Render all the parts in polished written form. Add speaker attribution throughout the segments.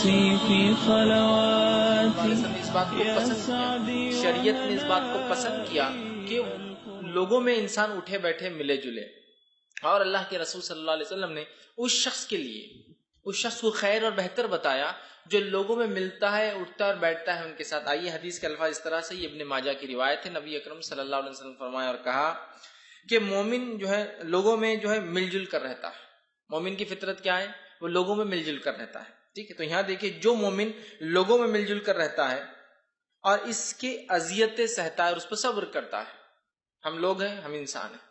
Speaker 1: نفسي في خلواتي
Speaker 2: اس بات کو پسند کیا، شریعت نے اس بات کو پسند کیا کہ لوگوں میں انسان اٹھے بیٹھے ملے جلے، اور اللہ کے رسول صلی اللہ علیہ وسلم نے اس شخص کے لیے، اس شخص کو خیر اور بہتر بتایا جو لوگوں میں ملتا ہے، اٹھتا اور بیٹھتا ہے ان کے ساتھ۔ آئیے حدیث کے الفاظ اس طرح سے، یہ ابن ماجہ کی روایت ہے، نبی اکرم صلی اللہ علیہ وسلم فرمایا اور کہا کہ مومن جو ہے لوگوں میں جو ہے مل جل کر رہتا ہے۔ مومن کی فطرت کیا ہے؟ وہ لوگوں میں مل جل کر رہتا ہے، ٹھیک ہے؟ تو یہاں دیکھیے، جو مومن لوگوں میں مل جل کر رہتا ہے اور اس کی اذیتیں سہتا ہے اور اس پر صبر کرتا ہے، ہم لوگ ہیں، ہم انسان ہیں،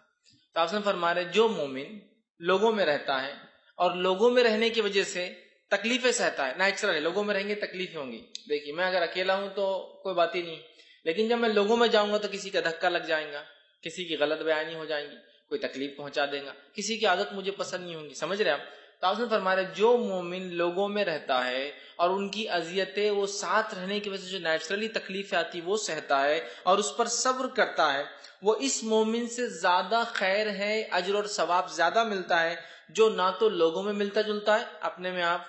Speaker 2: تو آپ سے فرما رہے جو مومن لوگوں میں رہتا ہے اور لوگوں میں رہنے کی وجہ سے تکلیفیں سہتا ہے، نیچرل ہے، لوگوں میں رہیں گے تکلیفیں ہوں گی۔ دیکھیے، میں اگر اکیلا ہوں تو کوئی بات ہی نہیں، لیکن جب میں لوگوں میں جاؤں گا تو کسی کا دھکا لگ جائے گا، کسی کی غلط بیانی ہو جائیں گی، کوئی تکلیف پہنچا دے گا، کسی کی عادت مجھے پسند نہیں ہوں گی، سمجھ رہے آپ؟ تو آپ نے فرما رہے جو مومن لوگوں میں رہتا ہے اور ان کی اذیتیں وہ ساتھ رہنے کی وجہ سے جو نیچرلی تکلیفیں آتی وہ سہتا ہے اور اس پر صبر کرتا ہے، وہ اس مومن سے زیادہ خیر ہے، اجر اور ثواب زیادہ ملتا ہے، جو نہ تو لوگوں میں ملتا جلتا ہے اپنے میں آپ،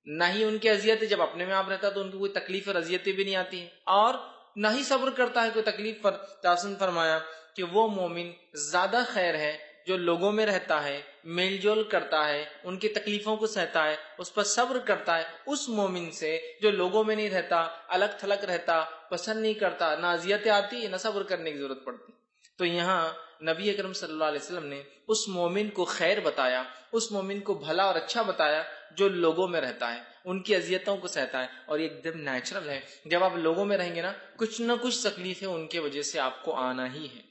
Speaker 2: نہ ہی ان کی اذیتیں، جب اپنے میں آپ رہتا ہے تو ان کی کوئی تکلیف اور اذیتیں بھی نہیں آتی ہیں، اور نہ ہی صبر کرتا ہے کوئی تکلیف پر۔ تاسن فرمایا کہ وہ مومن زیادہ خیر ہے جو لوگوں میں رہتا ہے، میل جول کرتا ہے، ان کی تکلیفوں کو سہتا ہے، اس پر صبر کرتا ہے، اس مومن سے جو لوگوں میں نہیں رہتا، الگ تھلگ رہتا، پسند نہیں کرتا، نہ اذیتیں آتی نہ صبر کرنے کی ضرورت پڑتی۔ تو یہاں نبی اکرم صلی اللہ علیہ وسلم نے اس مومن کو خیر بتایا، اس مومن کو بھلا اور اچھا بتایا جو لوگوں میں رہتا ہے، ان کی اذیتوں کو سہتا ہے، اور یہ ایک دم نیچرل ہے، جب آپ لوگوں میں رہیں گے نا کچھ نہ کچھ تکلیفیں ان کی وجہ سے آپ کو آنا ہی ہے۔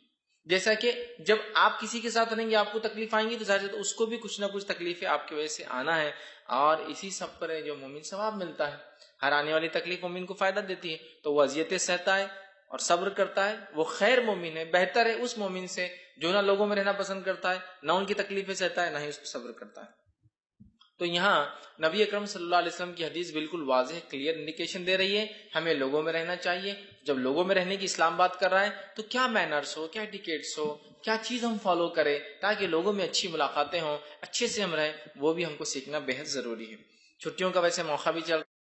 Speaker 2: جیسا کہ جب آپ کسی کے ساتھ رہیں گے آپ کو تکلیف آئیں گی تو ظاہر ہے اس کو بھی کچھ نہ کچھ تکلیفیں آپ کی وجہ سے آنا ہے، اور اسی سب پر ہے جو مومن ثواب ملتا ہے۔ ہر آنے والی تکلیف مومن کو فائدہ دیتی ہے، تو وہ اذیتیں سہتا ہے اور صبر کرتا ہے، وہ خیر مومن ہے، بہتر ہے اس مومن سے جو نہ لوگوں میں رہنا پسند کرتا ہے، نہ ان کی تکلیفیں سہتا ہے، نہ ہی اس پہ صبر کرتا ہے۔ تو یہاں نبی اکرم صلی اللہ علیہ وسلم کی حدیث بالکل واضح کلیئر انڈیکیشن دے رہی ہے، ہمیں لوگوں میں رہنا چاہیے۔ جب لوگوں میں رہنے کی اسلام بات کر رہا ہے تو کیا مینرز ہو، کیا ایٹیکیٹس ہو، کیا چیز ہم فالو کریں تاکہ لوگوں میں اچھی ملاقاتیں ہوں، اچھے سے ہم رہیں، وہ بھی ہم کو سیکھنا بہت ضروری ہے۔ چھٹیوں کا ویسے موقع بھی چل